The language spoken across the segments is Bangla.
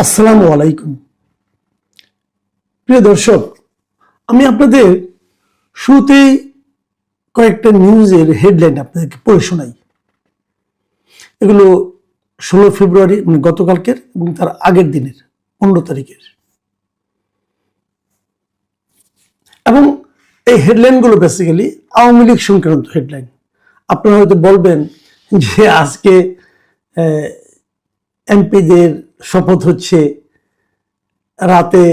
আসসালামু আলাইকুম। প্রিয় দর্শক, আমি আপনাদের শুরুতেই কয়েকটা নিউজের হেডলাইন আপনাদেরকে পড়ে শোনাই। এগুলো 16 ফেব্রুয়ারি মানে গতকালকের এবং তার আগের দিনের 15 তারিখের, এবং এই হেডলাইনগুলো বেসিক্যালি আওয়ামী লীগ সংক্রান্ত হেডলাইন। আপনারা হয়তো বলবেন যে আজকে এমপিদের শপথ হচ্ছে, রাতে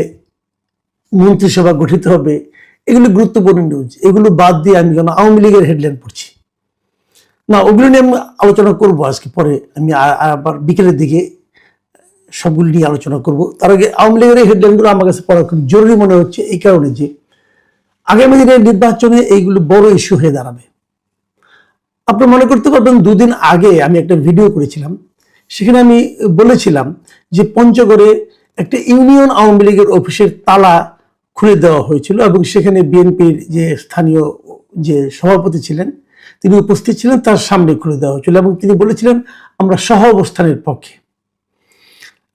মন্ত্রিসভা গঠিত হবে, এগুলো গুরুত্বপূর্ণ নিউজ। এগুলো বাদ দিয়ে আমি কেন আওয়ামী লীগের হেডলাইন পড়ছি না? ওগুলো নিয়ে আমি আলোচনা করবো আজকে, পরে আমি আবার বিকেলের দিকে সবগুলো নিয়ে আলোচনা করব। তার আগে আওয়ামী লীগের এই হেডলাইনগুলো আমার কাছে পড়া খুব জরুরি মনে হচ্ছে, এই কারণে যে আগামী দিনের নির্বাচনে এইগুলো বড় ইস্যু হয়ে দাঁড়াবে। আপনি মনে করতে পারবেন, দুদিন আগে আমি একটা ভিডিও করেছিলাম, সেখানে আমি বলেছিলাম যে পঞ্চগড়ে একটা ইউনিয়ন আওয়ামী লীগের অফিসের তালা খুলে দেওয়া হয়েছিল এবং সেখানে বিএনপির যে স্থানীয় যে সভাপতি ছিলেন তিনি উপস্থিত ছিলেন, তার সামনে খুলে দেওয়া হয়েছিল এবং তিনি বলেছিলেন আমরা সহ অবস্থানের পক্ষে।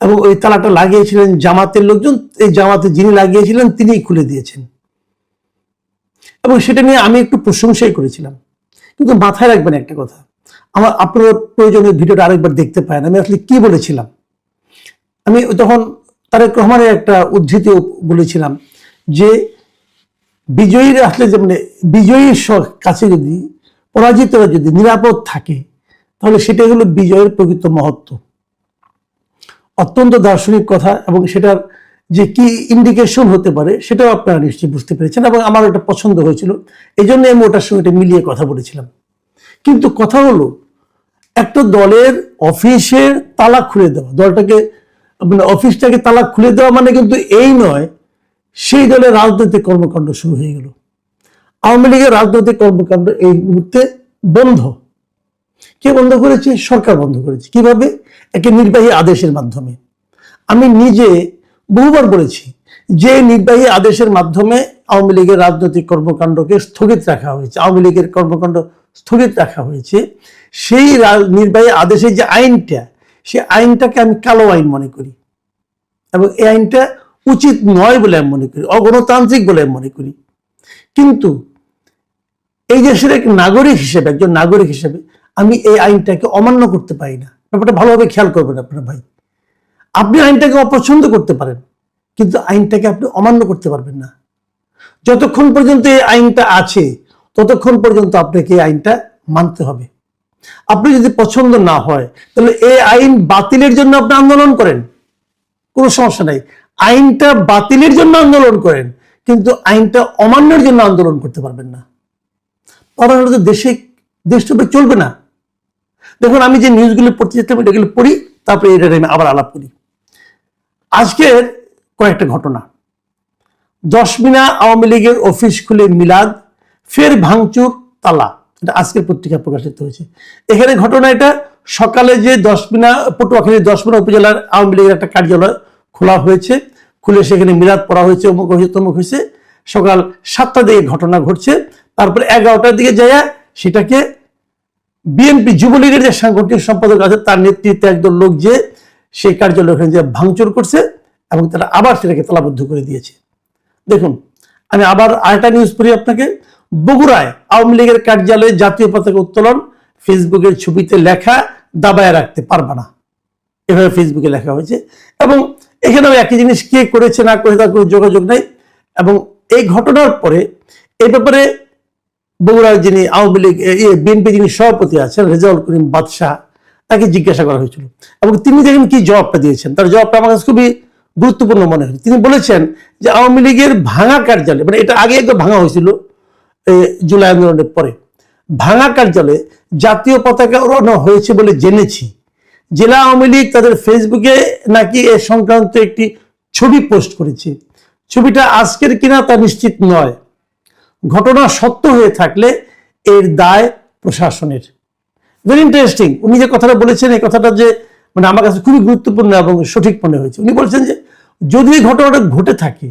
এবং ওই তালাটা লাগিয়েছিলেন জামাতের লোকজন, এই জামাতে যিনি লাগিয়েছিলেন তিনিই খুলে দিয়েছেন, এবং সেটা নিয়ে আমি একটু প্রশংসাই করেছিলাম। কিন্তু মাথায় রাখবেন একটা কথা, আপনারা প্রয়োজনে ভিডিওটা আরেকবার দেখতে পারেন আমি আসলে কি বলেছিলাম। আমি তখন তারেক রহমানের একটা উদ্ধৃতি বলেছিলাম যে বিজয়ীরা আসলে যে মানে বিজয়ীর কাছে যদি পরাজিতরা যদি নিরাপদ থাকে, তাহলে সেটাই হলো বিজয়ের প্রকৃত মহত্ব। অত্যন্ত দার্শনিক কথা, এবং সেটার যে কি ইন্ডিকেশন হতে পারে সেটাও আপনারা নিশ্চয়ই বুঝতে পেরেছেন, এবং আমার ওটা পছন্দ হয়েছিল, এই জন্য আমি ওটার সঙ্গে মিলিয়ে কথা বলেছিলাম। কিন্তু কথা হলো, একটা দলের অফিসের তালা খুলে দেওয়া, দলটাকে মানে অফিসটাকে তালা খুলে দেওয়া মানে কিন্তু এই নয় সেই দলের রাজনৈতিক কর্মকাণ্ড শুরু হয়ে গেল। আওয়ামী লীগের রাজনৈতিক কর্মকাণ্ড এই মুহূর্তে বন্ধ। কে বন্ধ করেছে? সরকার বন্ধ করেছে। কিভাবে? একটা নির্বাহী আদেশের মাধ্যমে। আমি নিজে বহুবার বলেছি যে নির্বাহী আদেশের মাধ্যমে আওয়ামী লীগের রাজনৈতিক কর্মকাণ্ডকে স্থগিত রাখা হয়েছে, আওয়ামী লীগের কর্মকাণ্ড স্থগিত রাখা হয়েছে। সেই নির্বাহী আদেশের যে আইনটা, সেই আইনটাকে আমি কালো আইন মনে করি, এবং এই আইনটা উচিত নয় বলে আমি মনে করি, অগণতান্ত্রিক বলে আমি মনে করি। কিন্তু এই দেশের এক নাগরিক হিসেবে, একজন নাগরিক হিসেবে আমি এই আইনটাকে অমান্য করতে পারি না। ব্যাপারটা ভালোভাবে খেয়াল করবেন আপনারা ভাই। আপনি আইনটাকে অপছন্দ করতে পারেন, কিন্তু আইনটাকে আপনি অমান্য করতে পারবেন না। যতক্ষণ পর্যন্ত এই আইনটা আছে ততক্ষণ পর্যন্ত আপনাকে এই আইনটা মানতে হবে। আপনি যদি পছন্দ না হয়, তাহলে এই আইন বাতিলের জন্য আপনি আন্দোলন করেন, কোনো সমস্যা নাই। আইনটা বাতিলের জন্য আন্দোলন করেন, কিন্তু আইনটা অমান্যের জন্য আন্দোলন করতে পারবেন না। তাহলে তো দেশটা চলবে না। দেখুন, আমি যে নিউজগুলো পড়তে যেতাম এটাগুলো পড়ি, তারপরে এটা আমি আবার আলাপ করি। আজকের কয়েকটা ঘটনা। দশমিনা আওয়ামী লীগের অফিস খুলে মিলাদ, ফের ভাঙচুর তালা, এটা আজকের পত্রিকা প্রকাশিত হয়েছে। এখানে ঘটনা এটা সকালে যে পটুয়াখালী দশমিনা উপজেলার আওয়ামী লীগের একটা কার্যালয় খোলা হয়েছে, খুলে সেখানে মিলাদ পড়া হয়েছে, অমুক হয়েছে তমুক হয়েছে। সকাল 7টার দিকে ঘটনা ঘটছে। তারপরে 11টার দিকে যায় সেটাকে বিএনপি যুবলীগের যে সাংগঠনিক সম্পাদক আছে তার নেতৃত্বে একদল লোক যে সেই কার্যালয় ওখানে যে ভাঙচুর করছে, এবং তারা আবার সেটাকে তালাবদ্ধ করে দিয়েছে। দেখুন, আমি আবার আরেকটা নিউজ পড়ি আপনাকে। বগুড়ায় আওয়ামী লীগের কার্যালয়ে জাতীয় পতাকা উত্তোলন, ফেসবুকের ছবিতে লেখা দাবায় রাখতে পারবে না, এভাবে ফেসবুকে লেখা হয়েছে। এবং এখানেও একই জিনিস কে করেছে না করে তার কোনো যোগাযোগ নেই। এবং এই ঘটনার পরে এই ব্যাপারে বগুড়ার যিনি আওয়ামী লীগ বিএনপি যিনি সভাপতি আছেন রেজাউল করিম বাদশাহ, তাকে জিজ্ঞাসা করা হয়েছিল, এবং তিনি দেখেন কি জবাবটা দিয়েছেন। তার জবাবটা আমার কাছে খুবই গুরুত্বপূর্ণ মনে হয়। তিনি বলেছেন যে আওয়ামী লীগের ভাঙা কার্যালয়, মানে এটা আগে একবার ভাঙা হয়েছিল জুলাই আন্দোলনের পরে, ভাঙা কার্যালয়ে জাতীয় পতাকা উড়ানো হয়েছে বলে জেনেছি। জেলা আওয়ামী লীগ তাদের ফেসবুকে নাকি এ সংক্রান্ত একটি ছবি পোস্ট করেছে। ছবিটা আজকের কিনা তা নিশ্চিত নয়। ঘটনা সত্য হয়ে থাকলে এর দায় প্রশাসনের। Very interesting. উনি যে কথাটা বলেছেন, এই কথাটা যে মানে আমার কাছে খুবই গুরুত্বপূর্ণ এবং সঠিক মনে হয়েছে। উনি বলছেন যে যদি এই ঘটনাটা ঘটে থাকে,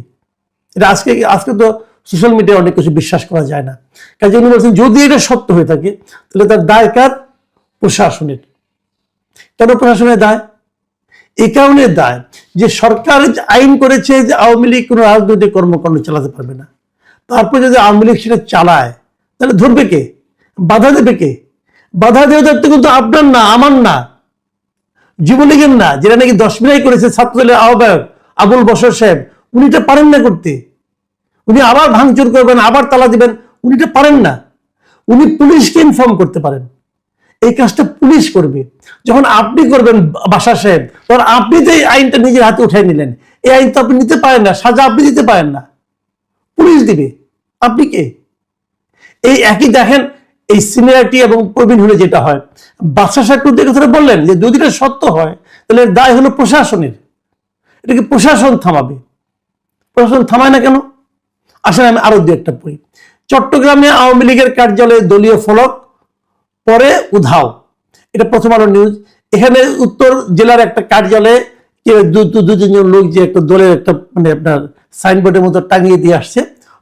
এটা আজকে তো সোশ্যাল মিডিয়ায় অনেক কিছু বিশ্বাস করা যায় না, কাজে উনি বলছেন যদি এটা সত্য হয়ে থাকে তাহলে তার দায় কার? প্রশাসনের। কেন প্রশাসনের দায়? এই কারণে দায় যে সরকার আইন করেছে যে আওয়ামী লীগ কোনো রাজনৈতিক কর্মকাণ্ড চালাতে পারবে না, তারপরে যদি আওয়ামী লীগ সেটা চালায় তাহলে ধরবে কে, বাধা দেবে কে? বাধা দেওয়ার দায়িত্ব কিন্তু আপনার না, আমার না, যুবলীগের না, যেটা নাকি 10 মিনাই করেছে ছাত্রদলের আহ্বায়ক আবুল বশর সাহেব, উনি এটা পারেন না করতে। উনি আবার ভাঙচুর করবেন, আবার তালা দিবেন, উনি এটা পারেন না। উনি পুলিশকে ইনফর্ম করতে পারেন, এই কাজটা পুলিশ করবে। যখন আপনি করবেন বাশার সাহেব, তখন আপনি তো এই আইনটা নিজের হাতে উঠাই নিলেন। এই আইন তো আপনি নিতে পারেন না, সাজা আপনি দিতে পারেন না, পুলিশ দিবে। আপনি কে? এই একই দেখেন, এই সিনিয়রিটি এবং প্রবীণ হলে যেটা হয়, বাদশাহ সাহেব কিন্তু কথাটা বললেন যে যদি এটা সত্য হয় তাহলে দায় হলো প্রশাসনের, এটাকে প্রশাসন থামাবে। প্রশাসন থামায় না কেন? আসলে আমি আরো দু একটা পড়ি। চট্টগ্রামে আওয়ামী লীগের কার্যালয়ে দলীয় ফলক পরে উধাও, এটা প্রথম আলো নিউজ। এখানে উত্তর জেলার একটা কার্যালয়ে দু তিনজন লোক যে একটা দলের একটা মানে আপনার সাইনবোর্ডের মতো টাঙিয়ে দিয়ে আসছে,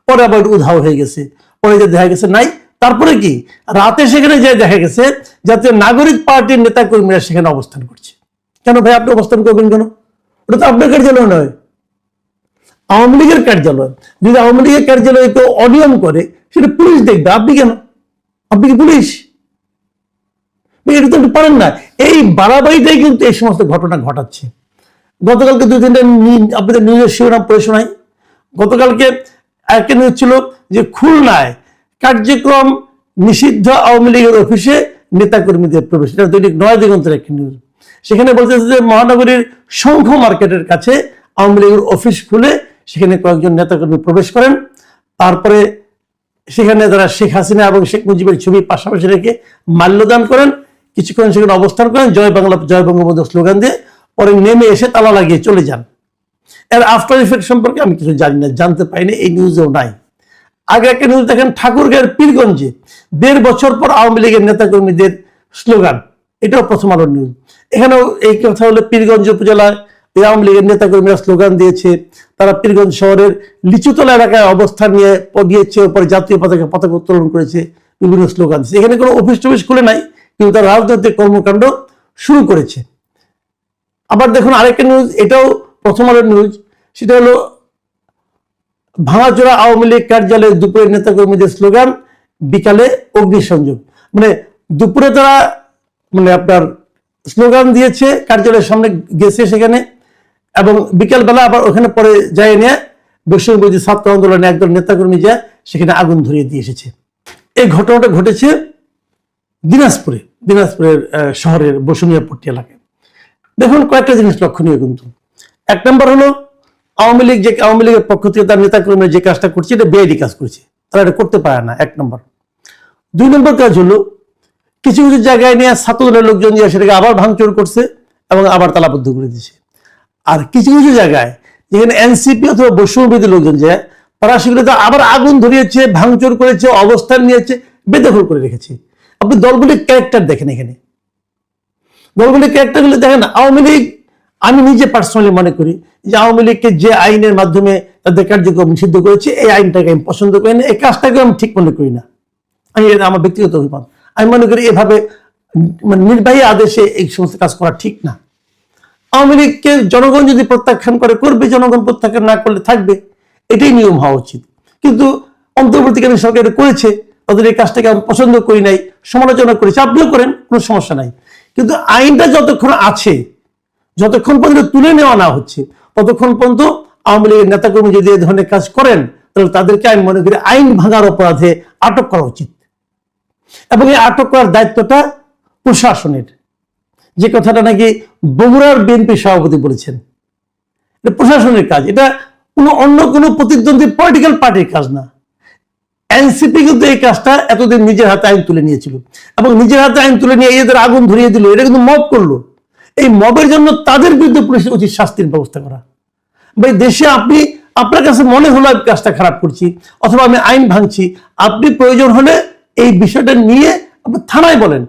পরে আবার উধাও হয়ে গেছে। পরে যে দেখা গেছে নাই, তারপরে কি রাতে সেখানে যে দেখা গেছে জাতীয় নাগরিক পার্টির নেতা কর্মীরা সেখানে অবস্থান করছে। কেন ভাই আপনি অবস্থান করবেন কেন? ওটা তো আপনার কার্যালয় নয়, আওয়ামী লীগের কার্যালয়। যদি আওয়ামী লীগের কার্যালয়ে কেউ অনিয়ম করে সেটা পুলিশ দেখবে, আপনি কেন? আপনি কি পুলিশ? এটা তো আপনি পারেন না। এই বাড়াবাড়িটাই কিন্তু এই সমস্ত ঘটনা ঘটাচ্ছে। গতকালকে 2-3টা আপনাদের নিউজের শিরোনাম পড়ে শোনাই। গতকালকে একটা নিউজ ছিল যে খুলনায় কার্যক্রম নিষিদ্ধ আওয়ামী লীগের অফিসে নেতাকর্মীদের প্রবেশ, এটা দৈনিক নয়া দিগন্তের একটা নিউজ। সেখানে বলতেছে যে মহানগরীর শঙ্খ মার্কেটের কাছে আওয়ামী লীগের অফিস খুলে সেখানে কয়েকজন নেতাকর্মী প্রবেশ করেন। তারপরে সেখানে তারা শেখ হাসিনা এবং শেখ মুজিবের ছবি পাশাপাশি রেখে মাল্যদান করেন, কিছুক্ষণ সেখানে অবস্থান করেন, জয় বাংলা জয় বঙ্গবন্ধু স্লোগান দিয়ে, পরে নেমে এসে তালা লাগিয়ে চলে যান। এর আফটার ইফেক্ট সম্পর্কে আমি কিছু জানি না, জানতে পাইনি, এই নিউজেও নাই। আগে একটা নিউজ দেখেন, ঠাকুরগাঁয়ের পীরগঞ্জে 1.5 বছর পর আওয়ামী লীগের নেতাকর্মীদের স্লোগান, এটাও প্রথম আলোর নিউজ। এখানেও এই কথা হলো পীরগঞ্জ উপজেলায় আওয়ামী লীগের নেতাকর্মীরা স্লোগান দিয়েছে। তারা পীরগঞ্জ শহরের লিচুতলা এলাকায় অবস্থান নিয়ে গিয়েছে, পরে জাতীয় পতাকা উত্তোলন করেছে, বিভিন্ন স্লোগান দিয়েছে। এখানে কোনো অফিস টফিস খুলে নাই, কিন্তু তারা রাজনৈতিক কর্মকাণ্ড শুরু করেছে। আবার দেখুন আরেকটা নিউজ, এটাও প্রথম আলোর নিউজ, সেটা হলো ভাঙাচোরা আওয়ামী লীগ কার্যালয়ে দুপুরে নেতাকর্মীদের স্লোগান, বিকালে অগ্নিসংযোগ। মানে দুপুরে তারা মানে আপনার স্লোগান দিয়েছে, কার্যালয়ের সামনে গেছে সেখানে, এবং বিকালবেলা আবার ওখানে পরে যায় নিয়ে বৈষম্যবিরোধী ছাত্র আন্দোলনে একদল নেতাকর্মী যায় সেখানে আগুন ধরিয়ে দিয়ে এসেছে। এই ঘটনাটা ঘটেছে দিনাজপুরের শহরের বসুনিয়াপট্টি এলাকায়। দেখুন কয়েকটা জিনিস লক্ষণীয় কিন্তু। এক নম্বর হলো আওয়ামী লীগের পক্ষ থেকে তার নেতাকর্মীরা যে কাজটা করছে এটা বেআইনি কাজ করছে, তারা এটা করতে পারে না, 1 নম্বর। 2 নম্বর কাজ হলো কিছু কিছু জায়গায় নিয়ে ছাত্রদলের লোকজন দিয়ে সেটাকে আবার ভাঙচুর করছে এবং আবার তালাবদ্ধ করে দিয়েছে। আর কিছু কিছু জায়গায় যেখানে এনসিপি অথবা বৈষম্যবিরোধী লোকজন যায় তারা সেগুলো আবার আগুন ধরিয়েছে, ভাঙচুর করেছে, অবস্থান নিয়েছে, বেদখল করে রেখেছে। আপনি দলগুলির ক্যারেক্টার দেখেন, এখানে দলগুলির ক্যারেক্টারগুলো দেখেন। আওয়ামী লীগ, আমি নিজে পার্সোনালি মনে করি যে আওয়ামী লীগকে যে আইনের মাধ্যমে তাদের কার্যক্রম নিষিদ্ধ করেছে এই আইনটাকে আমি পছন্দ করি না, এই কাজটাকে আমি ঠিক মনে করি না। আমি এটা আমার ব্যক্তিগত অভিমত। আমি মনে করি এভাবে মানে নির্বাহী আদেশে এই সমস্ত কাজ করা ঠিক না। আওয়ামী লীগকে জনগণ যদি প্রত্যাখ্যান করে করবে, জনগণ প্রত্যাখ্যান না করলে থাকবে, এটাই নিয়ম হওয়া উচিত। কিন্তু অন্তর্বর্তীকালীন সরকার করেছে, তাদের এই কাজটাকে আমি পছন্দ করি নাই, সমালোচনা করেছে, আপনিও করেন, কোনো সমস্যা নাই। কিন্তু আইনটা যতক্ষণ আছে, যতক্ষণ পর্যন্ত তুলে নেওয়া না হচ্ছে, ততক্ষণ পর্যন্ত আওয়ামী লীগের নেতাকর্মী যদি এই ধরনের কাজ করেন তাহলে তাদেরকে আমি মনে করি আইন ভাঙার অপরাধে আটক করা উচিত। এবং এই আটক করার দায়িত্বটা প্রশাসনের, যে কথাটা নাকি বগুড়ার বিএনপি সভাপতি বলেছেন, এটা প্রশাসনের কাজ, এটা অন্য কোনো প্রতিদ্বন্দ্বী পলিটিক্যাল পার্টির কাজ না। এনসিপি কিন্তু এই কাজটা এতদিন নিজের হাতে আইন তুলে নিয়েছিল এবং নিজের হাতে আইন তুলে নিয়ে এদের আগুন ধরিয়ে দিল, এটা কিন্তু মব করলো। এই মবের জন্য তাদের বিরুদ্ধে পুলিশের উচিত শাস্তির ব্যবস্থা করা। ভাই দেশে আপনি, আপনার কাছে মনে হলো আমি কাজটা খারাপ করছি অথবা আমি আইন ভাঙছি, আপনি প্রয়োজন হলে এই বিষয়টা নিয়ে আপনি থানায় বলেন,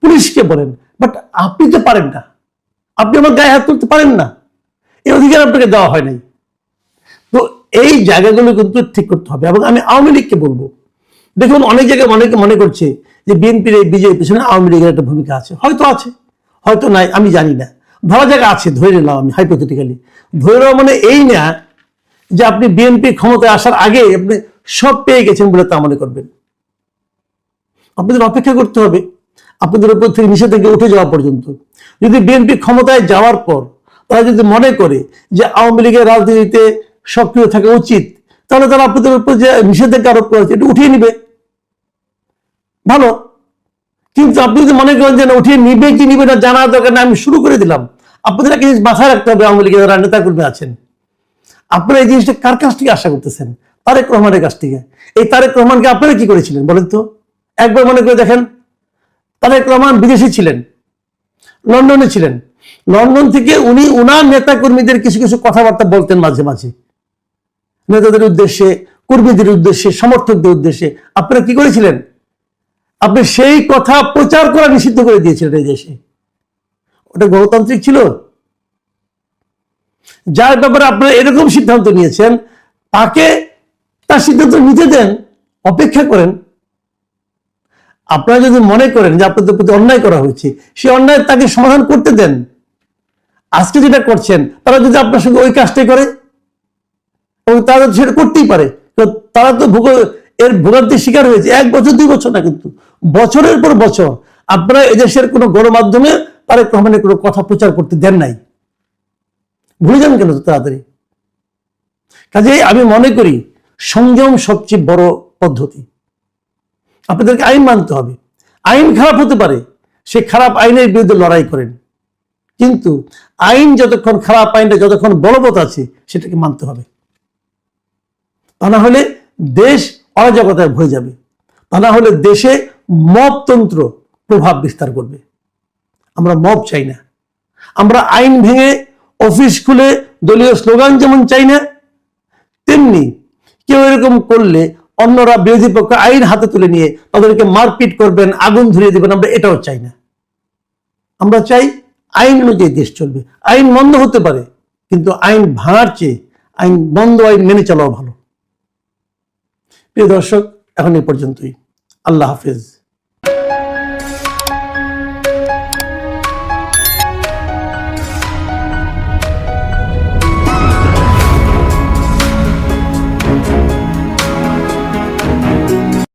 পুলিশকে বলেন, বাট আপনি তো পারেন না, আপনি আমার গায়ে হাত তুলতে পারেন না, এই অধিকার আপনাকে দেওয়া হয় নাই। তো এই জায়গাগুলো কিন্তু ঠিক করতে হবে। এবং আমি আওয়ামী লীগকে বলবো, দেখুন অনেক জায়গায় অনেকে মনে করছে যে বিএনপির এই বিজয়ের পিছনে আওয়ামী লীগের একটা ভূমিকা আছে, হয়তো আছে, হয়তো নাই, আমি জানি না। ধরা যাক আছে, ধরে নিলাম আমি হাইপোথেটিক্যালি, ধরে নেওয়া মানে এই না যে আপনি বিএনপি ক্ষমতায় আসার আগে আপনি সব পেয়ে গেছেন বলে তা মনে করবেন। আপনাদের অপেক্ষা করতে হবে আপনাদের উপর থেকে নিষেধাজ্ঞা উঠে যাওয়া পর্যন্ত। যদি বিএনপি ক্ষমতায় যাওয়ার পর তারা যদি মনে করে যে আওয়ামী লীগের রাজনীতিতে সক্রিয় থাকা উচিত, তাহলে তারা আপনাদের উপর যে নিষেধাজ্ঞা আরোপ করেছে এটা উঠিয়ে নিবে, ভালো। কিন্তু আপনি যদি মনে করেন যে না, উঠিয়ে নিবে কি নিবে না জানার দরকার না, আমি শুরু করে দিলাম, আপনাদের একটা জিনিস মাথায় রাখতে হবে, আওয়ামী লীগের যারা নেতা কর্মী আছেন, আপনারা এই জিনিসটা কার কাছ থেকে আশা করতেছেন? তারেক রহমানের কাছ থেকে। এই তারেক রহমানকে আপনারা কি করেছিলেন বলেন তো? একবার মনে করে দেখেন, তারেক রহমান বিদেশে ছিলেন, লন্ডনে ছিলেন, লন্ডন থেকে উনি উনার নেতা কর্মীদের কিছু কিছু কথাবার্তা বলতেন মাঝে মাঝে, নেতাদের উদ্দেশ্যে, কর্মীদের উদ্দেশ্যে, সমর্থকদের উদ্দেশ্যে। আপনারা কি করেছিলেন? আপনি সেই কথা প্রচার করা নিষিদ্ধ করে দিয়েছিলেন এই দেশে। ওটা গণতান্ত্রিক ছিল? যার ব্যাপারে আপনারা এরকম সিদ্ধান্ত নিয়েছেন, তাকে তার সিদ্ধান্ত নিতে দেন, অপেক্ষা করেন। আপনারা যদি মনে করেন যে আপনাদের প্রতি অন্যায় করা হয়েছে, সেই অন্যায় তাকে সমাধান করতে দেন। আজকে যেটা করছেন, তারা যদি আপনার সঙ্গে ওই কাজটাই করে, এবং তারা সেটা করতেই পারে, তারা তো এর ভোগান্তির শিকার হয়েছে 1 বছর 2 বছর না, কিন্তু বছরের পর বছর আপনারা এদেশের কোনো গণমাধ্যমে তারেক রহমানের কোনো কথা প্রচার করতে দেন নাই। ভুলে যান কেন তাড়াতাড়ি? কাজেই আমি মনে করি সংযম সবচেয়ে বড় পদ্ধতি। আপনাদেরকে আইন মানতে হবে। আইন খারাপ হতে পারে, সে খারাপ আইনের বিরুদ্ধে লড়াই করেন, কিন্তু আইন যতক্ষণ, খারাপ আইনটা যতক্ষণ বলবৎ আছে সেটাকে মানতে হবে। তা না হলে দেশ অরাজকতায় ভরে যাবে, তা না হলে দেশে মবতন্ত্র প্রভাব বিস্তার করবে। আমরা মব চাই না। আমরা আইন ভেঙে অফিস খুলে দলীয় স্লোগান যেমন চাই না, তেমনি কেউ এরকম করলে অন্যরা বিরোধী পক্ষ আইন হাতে তুলে নিয়ে তাদেরকে মারপিট করবেন, আগুন ধরিয়ে দিবেন, আমরা এটাও চাই না। আমরা চাই আইন অনুযায়ী দেশ চলবে। আইন বন্ধ হতে পারে, কিন্তু আইন ভাঙার চেয়ে আইন বন্ধ আইন মেনে চলাও ভালো। প্রিয় দর্শক, এখন এই পর্যন্তই। আল্লাহ হাফেজ।